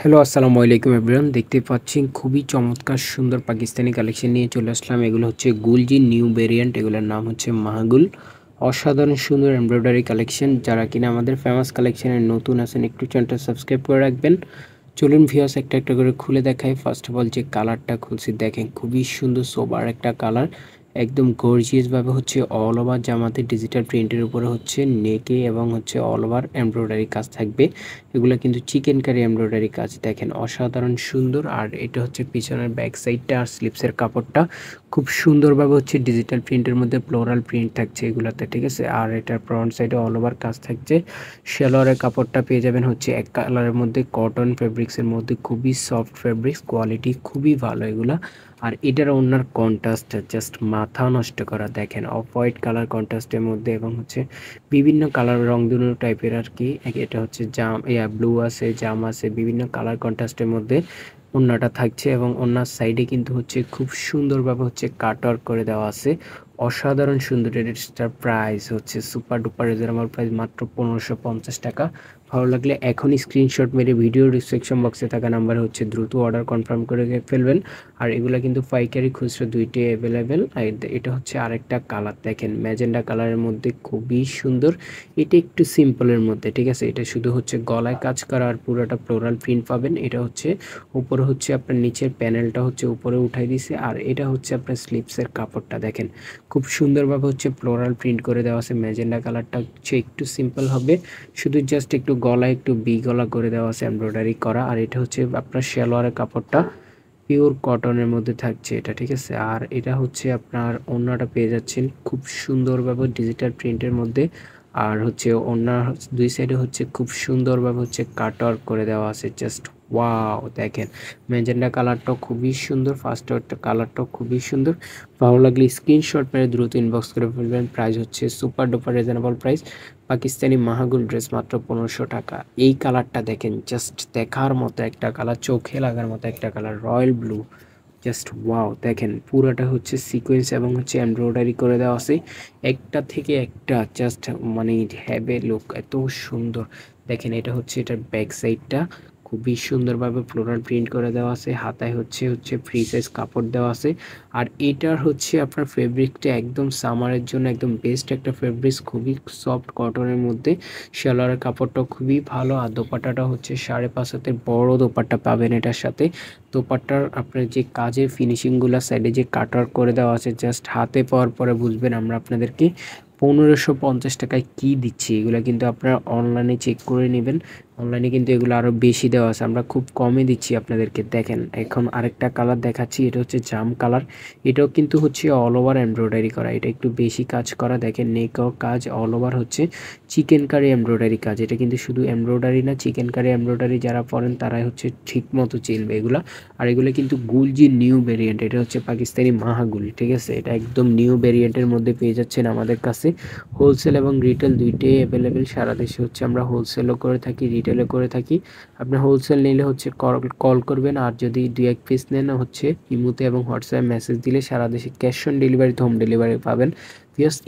Hello, আসসালামু আলাইকুম everyone. দেখতে পাচ্ছেন খুবই চমৎকার সুন্দর পাকিস্তানি কালেকশন নিয়ে চলে আসলাম। এগুলো হচ্ছে গুলজির নিউ ভেরিয়েন্ট, এগুলোর নাম হচ্ছে মাহাগুল। অসাধারণ সুন্দর এমব্রয়ডারি কালেকশন। যারা কিনা আমাদের ফেমাস কালেকশনের নতুন আছেন একটু চ্যানেলটা সাবস্ক্রাইব করে রাখবেন। চলুন ভিউয়ার্স একটা একটা করে খুলে দেখাই। ফার্স্ট অফ অল যে কালারটা খুলছি দেখেন, খুবই সুন্দর সোবার একটা কালার, একদম গর্জিয়াস ভাবে হচ্ছে অল ওভার জামাতে ডিজিটাল প্রিন্টের উপরে হচ্ছে নেকে এবং হচ্ছে অল ওভার এমব্রয়ডারি কাজ থাকবে। এগুলো কিন্তু চিকেন কারি এমব্রয়ডারি কাজ, দেখেন অসাধারণ সুন্দর। আর এটা হচ্ছে পিছনের ব্যাক সাইডটা আর স্লিপসের কাপড়টা খুব সুন্দরভাবে হচ্ছে ডিজিটাল প্রিন্টের মধ্যে ফ্লোরাল প্রিন্ট থাকছে এগুলাতে, ঠিক আছে। আর এটার ফ্রন্ট সাইডে অল ওভার কাজ থাকছে। সেলোয়ারের কাপড়টা পেয়ে যাবেন হচ্ছে এক কালারের মধ্যে, কটন ফেব্রিক্সের মধ্যে, খুবই সফট ফেব্রিক্স, কোয়ালিটি খুবই ভালো এগুলা। আর এটার ওনার কন্ট্রাস্ট জাস্ট মাথা নষ্ট করা, দেখেন অফ হোয়াইট কালার কন্ট্রাস্টের মধ্যে এবং হচ্ছে বিভিন্ন কালার রংধনু টাইপের আর কি। এটা হচ্ছে জাম ব্লু আছে, জাম আছে, বিভিন্ন কালার কন্ট্রাস্টের মধ্যে ওড়নাটা থাকছে। এবং ওড়নার সাইডে কিন্তু হচ্ছে খুব সুন্দরভাবে হচ্ছে কাট ওয়ার্ক করে দেওয়া আছে, অসাধারণ সুন্দর। এটার প্রাইস হচ্ছে সুপার ডুপার রিজনেবল প্রাইস, মাত্র 1550 টাকা। ভালো লাগলে এখনই স্ক্রিনশট মেরে ভিডিও ডিসক্রিপশন বক্সে থাকা নাম্বারে হচ্ছে দ্রুত অর্ডার কনফার্ম করে ফেলবেন। আর এগুলা কিন্তু পাইকারি খুচরো দুইটাই অ্যাভেলেবেল। আর এটা হচ্ছে আরেকটা কালার, দেখেন ম্যাজেন্ডা কালারের মধ্যে খুবই সুন্দর। এটা একটু সিম্পলের মধ্যে, ঠিক আছে। এটা শুধু হচ্ছে গলায় কাজ করা আর পুরোটা ফ্লোরাল প্রিন্ট পাবেন। এটা হচ্ছে উপরে হচ্ছে আপনার নিচের প্যানেলটা হচ্ছে উপরে উঠাই দিছে। আর এটা হচ্ছে আপনার স্লিপসের কাপড়টা দেখেন খুব সুন্দরভাবে হচ্ছে ফ্লোরাল প্রিন্ট করে দেওয়া আছে। ম্যাজেন্ডা কালারটা হচ্ছে একটু সিম্পল হবে, শুধু জাস্ট একটু গলায় একটু বি গলা করে দেওয়া আছে এমব্রয়ডারি করা। আর এটা হচ্ছে আপনার সালোয়ারের কাপড়টা পিওর কটনের মধ্যে থাকছে এটা, ঠিক আছে। আর এটা হচ্ছে আপনার ওড়নাটা পেয়ে যাচ্ছেন খুব সুন্দরভাবে ডিজিটাল প্রিন্টের মধ্যে। আর হচ্ছে ওড়নার দুই সাইডে হচ্ছে খুব সুন্দরভাবে হচ্ছে কাট ওয়ার্ক করে দেওয়া আছে, জাস্ট ওয়াও। দেখেন ম্যাজেন্ডা কালারটাও খুবই সুন্দর, ফার্স্ট কালারটাও খুবই সুন্দর। ভালো লাগলে স্ক্রিনশট মেরে দ্রুত ইনবক্স করে ফেলবেন। প্রাইস হচ্ছে super duper reasonable price. Pakistani মাহাগুল ড্রেস মাত্র 1500 টাকা। এই কালারটা দেখেন, জাস্ট দেখার মতো একটা কালার, চোখে লাগার মতো একটা colour, royal blue, just wow. দেখেন পুরোটা হচ্ছে সিকোয়েন্স এবং হচ্ছে এমব্রয়ডারি করে দেওয়া আছে, একটা থেকে একটা জাস্ট মানে হ্যাভে লুক, এত সুন্দর। দেখেন এটা হচ্ছে এটার ব্যাক সাইডটা, খুবই সুন্দরভাবে ফ্লোরাল প্রিন্ট করে দেওয়া আছে। হাতায় হচ্ছে হচ্ছে ফ্রি সাইজ কাপড় দেওয়া আছে। আর এটার হচ্ছে আপনার ফেব্রিকটা একদম সামারের জন্য একদম বেস্ট একটা ফেব্রিক্স, খুবই সফট কটনের মধ্যে। সালোয়ারের কাপড়টাও খুবই ভালো। আর দোপাট্টাটা হচ্ছে 5.5 হাতের বড় দোপাট্টা পাবেন এটার সাথে। দোপাট্টার আপনার যে কাজের ফিনিশিংগুলো সাইডে যে কাটওয়ার্ক করে দেওয়া আছে, জাস্ট হাতে পাওয়ার পরে বুঝবেন আমরা আপনাদেরকে 1550 টাকায় কী দিচ্ছি। এগুলো কিন্তু আপনারা অনলাইনে চেক করে নেবেন, অনলাইনে কিন্তু এগুলো আরও বেশি দেওয়া আছে, আমরা খুব কমে দিচ্ছি আপনাদেরকে। দেখেন এখন আরেকটা কালার দেখাচ্ছি, এটা হচ্ছে জাম কালার। এটাও কিন্তু হচ্ছে অল ওভার এমব্রয়ডারি করা, এটা একটু বেশি কাজ করা। দেখেন নেকও কাজ, অল ওভার হচ্ছে চিকেন কারি এমব্রয়ডারি কাজ। এটা কিন্তু শুধু এমব্রয়ডারি না, চিকেন কারি এমব্রয়ডারি যারা পরেন তারাই হচ্ছে ঠিক মতো চিনবে এগুলা। আর এগুলো কিন্তু গুলজি নিউ ভেরিয়েন্ট, এটা হচ্ছে পাকিস্তানি মাহাগুল, ঠিক আছে। এটা একদম নিউ ভেরিয়েন্টের মধ্যে পেয়ে যাচ্ছেন আমাদের কাছে। হোলসেল এবং রিটেল দুইটাই অ্যাভেলেবেল। সারা দেশে হচ্ছে আমরা হোলসেলও করে থাকি, রিটেলও করে থাকি। আপনি হোলসেল নিলে হচ্ছে কল করবেন, আর যদি 2-1 পিস নেন হচ্ছে ইমোতে এবং হোয়াটসঅ্যাপে মেসেজ দিলে সারা দেশে cash on delivery, home delivery পাবেন।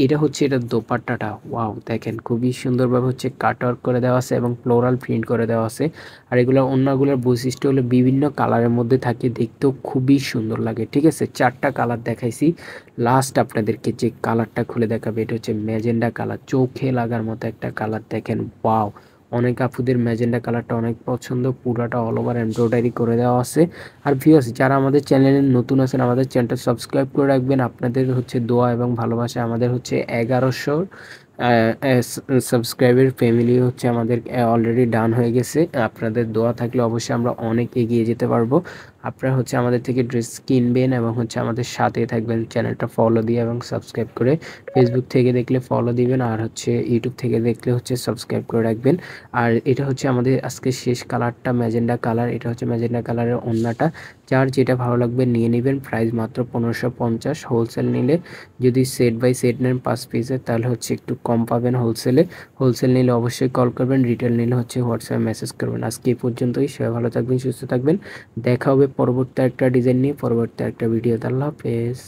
এটা হচ্ছে এটা দোপাট্টাটা, ওয়াও দেখেন খুবই সুন্দরভাবে হচ্ছে কাটওয়ার্ক করে দেওয়া আছে এবং ফ্লোরাল প্রিন্ট করে দেওয়া আছে। আর এগুলো অন্যগুলোর বৈশিষ্ট্য হলো বিভিন্ন কালারের মধ্যে থাকে, দেখতেও খুবই সুন্দর লাগে, ঠিক আছে। 4টা কালার দেখাইছি, লাস্ট আপনাদেরকে যে কালারটা খুলে দেখাবে এটা হচ্ছে ম্যাজেন্ডা কালার, চোখে লাগার মতো একটা কালার। দেখেন ওয়াও, অনেক আপুদের ম্যাজেন্ডা কালারটা অনেক পছন্দ, পুরাটা অল ওভার এমব্রয়ডারি করে দেওয়া আছে। আর ভিউয়ার্স যারা আমাদের চ্যানেলে নতুন আছেন আমাদের চ্যানেলটা সাবস্ক্রাইব করে রাখবেন। আপনাদের হচ্ছে দোয়া এবং ভালোবাসা, আমাদের হচ্ছে 1100 সাবস্ক্রাইবের ফ্যামিলি হচ্ছে আমাদের অলরেডি ডান হয়ে গেছে। আপনাদের দোয়া থাকলে অবশ্যই আমরা অনেক এগিয়ে যেতে পারবো। আপনারা হচ্ছে আমাদের থেকে ড্রেস কিনবেন এবং হচ্ছে আমাদের সাথে থাকবেন, চ্যানেলটা ফলো দিয়ে এবং সাবস্ক্রাইব করে। ফেসবুক থেকে দেখলে ফলো দিবেন, আর হচ্ছে ইউটিউব থেকে দেখলে হচ্ছে সাবস্ক্রাইব করে রাখবেন। আর এটা হচ্ছে আমাদের আজকে শেষ কালারটা ম্যাজেন্ডা কালার, এটা হচ্ছে ম্যাজেন্ডা কালারের ওড়নাটা। যার যেটা ভালো লাগবে নিয়ে নেবেন, প্রাইস মাত্র 1550। হোলসেল নিলে যদি সেট বাই সেট নেন 5 পিসের তাহলে হচ্ছে একটু কম পাবেন হোলসেলে। হোলসেল নিলে অবশ্যই কল করবেন, রিটেল নিলে হচ্ছে হোয়াটসঅ্যাপে মেসেজ করবেন। আজকে এই পর্যন্তই, সবাই ভালো থাকবেন, সুস্থ থাকবেন। দেখা হবে পরবর্তী একটা ডিজাইন নিয়ে, পরবর্তী একটা ভিডিওতে। আল্লাহ হাফেজ।